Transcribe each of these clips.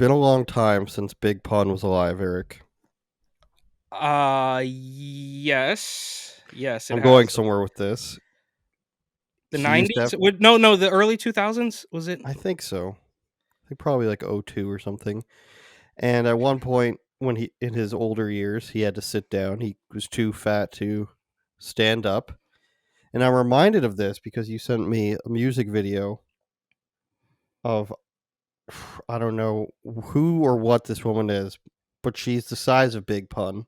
been a long time since Big Pun was alive, Eric. Yes, it I'm going has. somewhere with this. The He used to 90s? have, No, the early 2000s, was it? I think so. I think probably like '02 or something. And at one point, when he in his older years, he had to sit down. He was too fat to stand up. And I'm reminded of this because you sent me a music video of I don't know who or what this woman is, but she's the size of Big Pun.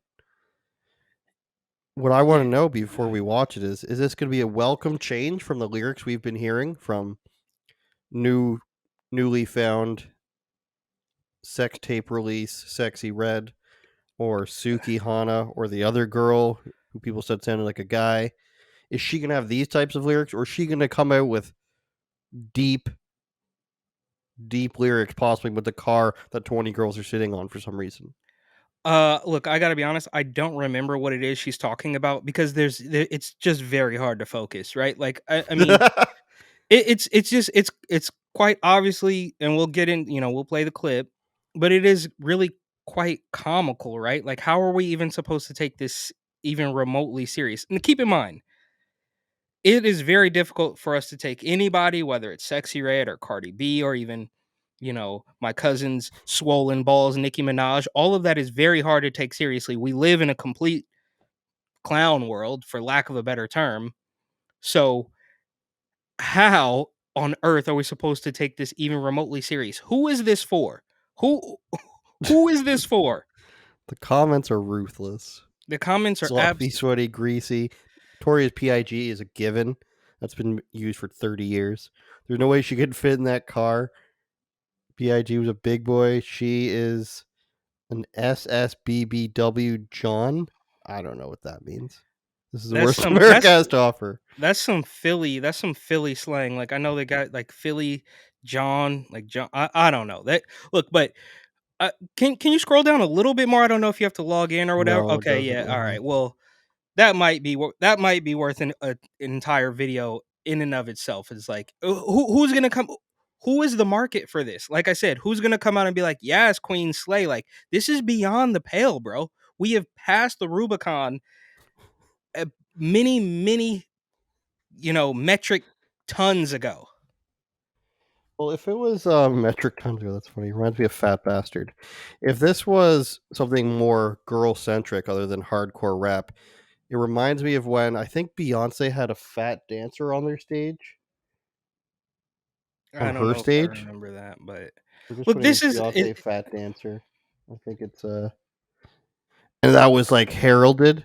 What I want Yeah. to know before we watch it is this going to be a welcome change from the lyrics we've been hearing from new newly found sex tape release Sexy Red or Suki Hana or the other girl who people said sounded like a guy? Is she going to have these types of lyrics, or is she going to come out with deep deep lyrics, possibly with the car that 20 girls are sitting on for some reason? Look, I gotta be honest, I don't remember what it is she's talking about because it's just very hard to focus, right? Like, I mean, it's just it's quite obviously, and we'll get in, we'll play the clip, but it is really quite comical, right? Like, how are we even supposed to take this even remotely serious? And keep in mind, it is very difficult for us to take anybody, whether it's Sexy Red or Cardi B or even, my cousin's swollen balls, Nicki Minaj. All of that is very hard to take seriously. We live in a complete clown world, for lack of a better term. So, how on earth are we supposed to take this even remotely serious? Who is this for? Who who is this for? The comments are ruthless. The comments are Sloppy, sweaty, greasy. Toria's PIG is a given. That's been used for 30 years. There's no way she could fit in that car. PIG was a big boy. She is an SSBBW John. I don't know what that means. This is the that's worst some America has to offer. that's some Philly slang. Like, I know they got like Philly John, like John. I don't know that. Look, but can you scroll down a little bit more? I don't know if you have to log in or whatever. No, it Okay, doesn't. yeah, all right. Well, that might be worth an entire video in and of itself. It's like, who's gonna come? Who is the market for this? Like I said, who's gonna come out and be like, yes, Queen Slay? Like, this is beyond the pale, bro. We have passed the Rubicon many metric tons ago. Well, if it was metric tons ago, that's funny. Reminds me of Fat Bastard. If this was something more girl centric other than hardcore rap, it reminds me of when I think Beyonce had a fat dancer on their stage. I On don't her know if I stage? remember that, but We're just look, putting in this is Beyonce it. fat dancer. I think it's and that was like heralded.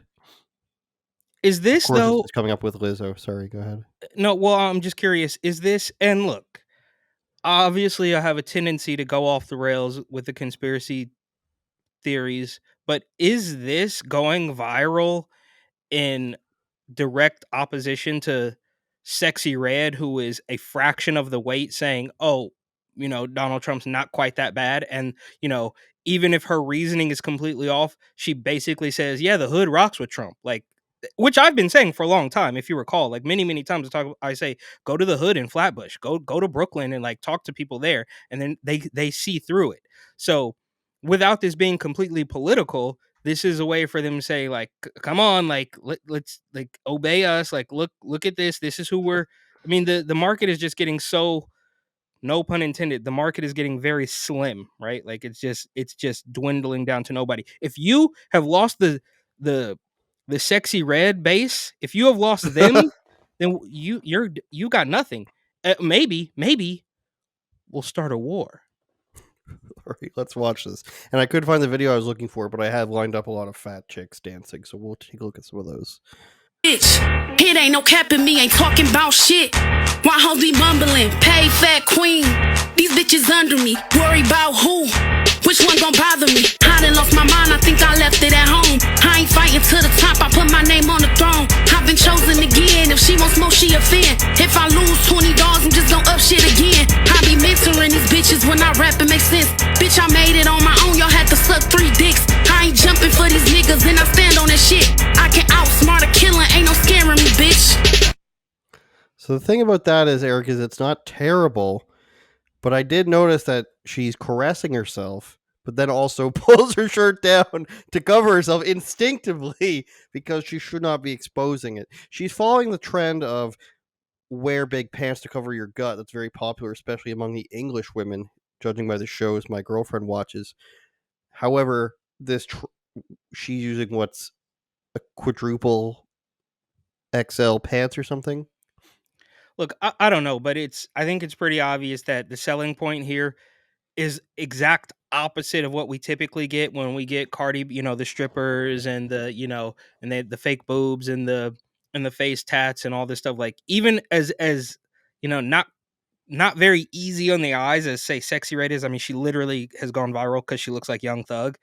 Is Of this course though? it's coming up with Lizzo. Sorry, go ahead. No, well, I'm just curious. Is this? And look, obviously, I have a tendency to go off the rails with the conspiracy theories, but is this going viral in direct opposition to Sexy Red, who is a fraction of the weight, saying, "Oh, Donald Trump's not quite that bad," and even if her reasoning is completely off, she basically says, "Yeah, the hood rocks with Trump." Like, which I've been saying for a long time. If you recall, like many times I say, go to the hood in Flatbush, go to Brooklyn and like talk to people there, and then they see through it. So, without this being completely political, this is a way for them to say, like, come on, like, let's like obey us, like, look at this is who we're. I mean, the market is just getting so, no pun intended, the market is getting very slim, right? Like, it's just dwindling down to nobody. If you have lost the the Sexy Red base, if you have lost them, then you got nothing. Maybe we'll start a war. All right, let's watch this. And I could find the video I was looking for, but I have lined up a lot of fat chicks dancing, so we'll take a look at some of those. Bitch, it ain't no capping me, ain't talking about shit. Why hoes be mumbling? Pay fat queen. These bitches under me, worry about who? Which one gon' bother me? I done lost my mind, I think I left it at home. I ain't fighting to the top, I put my name on the throne. I've been chosen again, if she wants smoke, she a fan. If I lose $20, I'm just gon' up shit again. I be mentoring these bitches when I rap, it makes sense. Bitch, I made it on my own, y'all had to suck 3 dicks. I ain't jumping for these niggas, and I stand on that shit. I can outsmart a killer, ain't no scaring me, bitch. So the thing about that is, Eric, is it's not terrible, But I did notice that she's caressing herself, but then also pulls her shirt down to cover herself instinctively because she should not be exposing it. She's following the trend of wear big pants to cover your gut. That's very popular, especially among the English women, judging by the shows my girlfriend watches. However, she's using what's a quadruple XL pants or something. Look, I don't know, but I think it's pretty obvious that the selling point here is exact opposite of what we typically get when we get Cardi, the strippers and the fake boobs and the face tats and all this stuff. Like, even as not very easy on the eyes as, say, Sexy Red is. I mean, she literally has gone viral because she looks like Young Thug.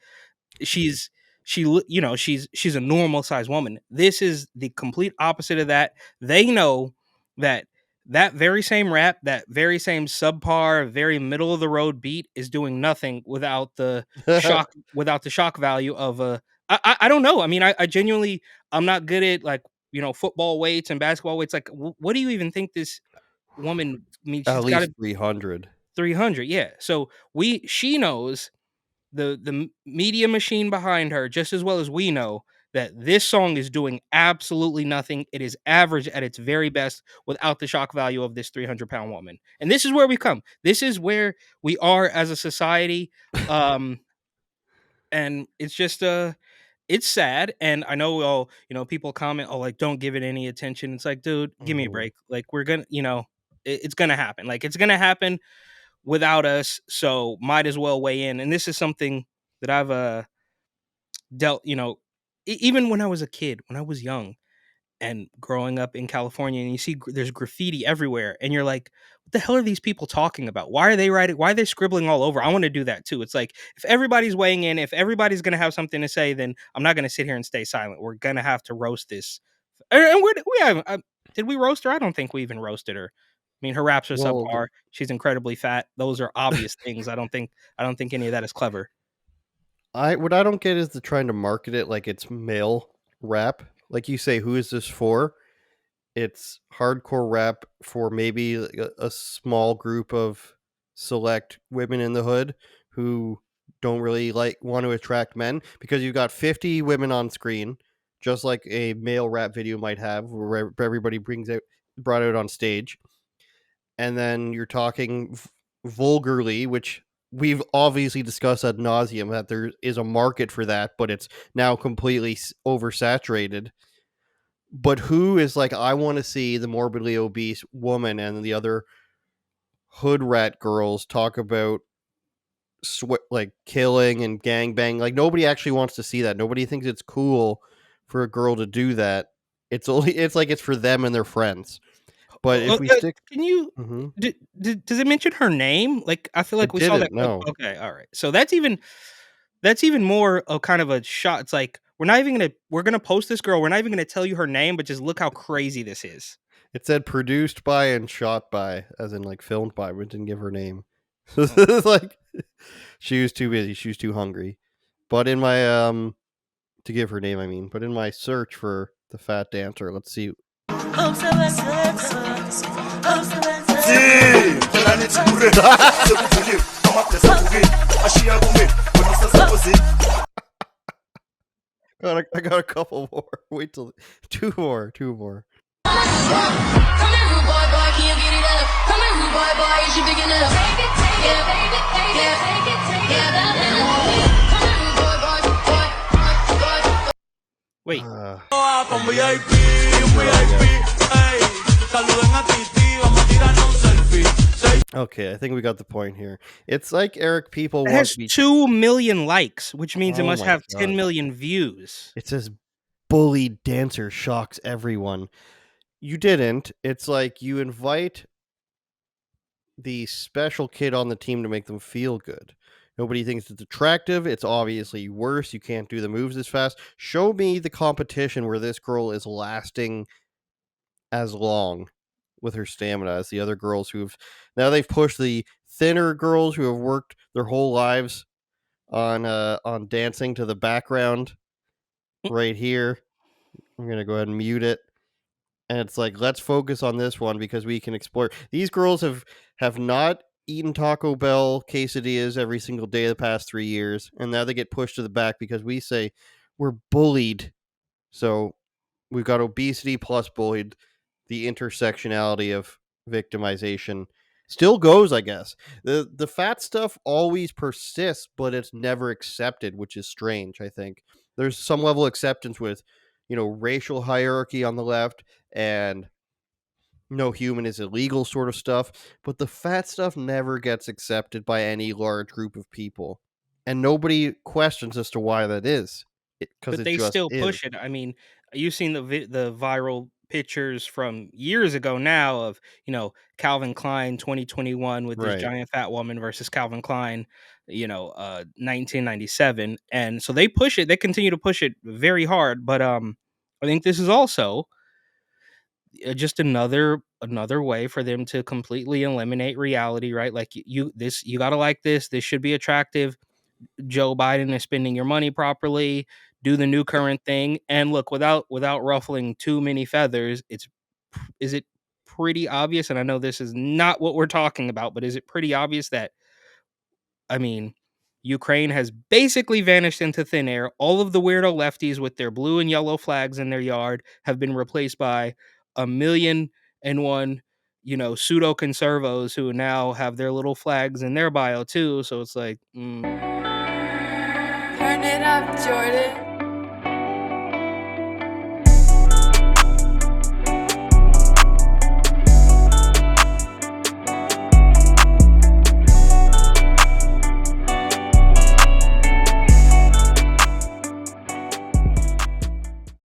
She's she's a normal sized woman. This is the complete opposite of that. They know that very same rap, that very same subpar, very middle of the road beat is doing nothing without the shock value of a. I don't know. I mean, I genuinely, I'm not good at, like, football weights and basketball weights. Like, what do you even think this woman? I mean, At she's got least 300. 300. Yeah. So she knows the media machine behind her just as well as we know that this song is doing absolutely nothing. It is average at its very best without the shock value of this 300-pound woman. And this is where we come. This is where we are as a society. And it's just it's sad. And I know we all, people comment, oh, like, don't give it any attention. It's like, dude, give me a break. Like, we're gonna, it's gonna happen. Like, it's gonna happen without us, so might as well weigh in. And this is something that I've dealt, even when I was a kid, when I was young and growing up in California, and you see there's graffiti everywhere, and you're like, what the hell are these people talking about? Why are they writing? Why are they scribbling all over? I want to do that too. It's like, if everybody's weighing in, if everybody's going to have something to say, then I'm not going to sit here and stay silent. We're going to have to roast this. And we haven't, did we roast her? I don't think we even roasted her. I mean, her raps are Well, subpar. She's incredibly fat. Those are obvious things. I don't think any of that is clever. what I don't get is the trying to market it like it's male rap. Like you say, who is this for? It's hardcore rap for maybe a small group of select women in the hood who don't really want to attract men, because you've got 50 women on screen, just like a male rap video might have, where everybody brought out on stage, and then you're talking vulgarly, which we've obviously discussed ad nauseum, that there is a market for that, but it's now completely oversaturated. But who is like, I want to see the morbidly obese woman and the other hood rat girls talk about like killing and gangbang? Like, nobody actually wants to see that. Nobody thinks it's cool for a girl to do that. It's like it's for them and their friends. But if we stick, Can you? Mhm. Does it mention her name? Like, I feel like It we saw that didn't, clip. no. Okay, all right. So that's even more of kind of a shot. It's like, we're gonna post this girl. We're not even gonna tell you her name, but just look how crazy this is. It said produced by and shot by, as in like filmed by, but it didn't give her name. Oh. It's like she was too busy. She was too hungry. But in my to give her name, I mean, but in my search for the fat dancer, let's see. I got a couple more. Wait till two more. Come here, rude boy, boy, can you get it up? Come here, rude boy, boy, is you big enough? Take it, yeah, baby, take it, yeah, come here, rude boy, boy, boy. Wait. Con VIP, hey, saluden a Titi, vamos a tirarnos un selfie. Okay, I think we got the point here. It's like Eric, people It want has to be. 2 million likes, which means it Oh must my have God. 10 million views. It says bully dancer shocks everyone. You didn't. It's like you invite the special kid on the team to make them feel good. Nobody thinks it's attractive. It's obviously worse. You can't do the moves as fast. Show me the competition where this girl is lasting as long with her stamina as the other girls now they've pushed the thinner girls who have worked their whole lives on dancing to the background right here. I'm gonna go ahead and mute it. And it's like, let's focus on this one because we can explore. These girls have not eaten Taco Bell quesadillas every single day of the past 3 years, and now they get pushed to the back because we say we're bullied. So we've got obesity plus bullied. The intersectionality of victimization still goes, I guess. The fat stuff always persists, but it's never accepted, which is strange, I think. There's some level of acceptance with, racial hierarchy on the left and no human is illegal sort of stuff, but the fat stuff never gets accepted by any large group of people. And nobody questions as to why that is. Because But it they just still is. push it. I mean, you've seen the viral pictures from years ago now of, Calvin Klein 2021 with this Right. giant fat woman versus Calvin Klein, 1997. And so they push it, they continue to push it very hard, but I think this is also just another way for them to completely eliminate reality, right? Like you got to like this should be attractive. Joe Biden is spending your money properly, do the new current thing, and look, without ruffling too many feathers, is it pretty obvious? And I know this is not what we're talking about, but is it pretty obvious that, I mean, Ukraine has basically vanished into thin air. All of the weirdo lefties with their blue and yellow flags in their yard have been replaced by a million and one, pseudo conservos who now have their little flags in their bio too. So it's like, Turn it up, Jordan.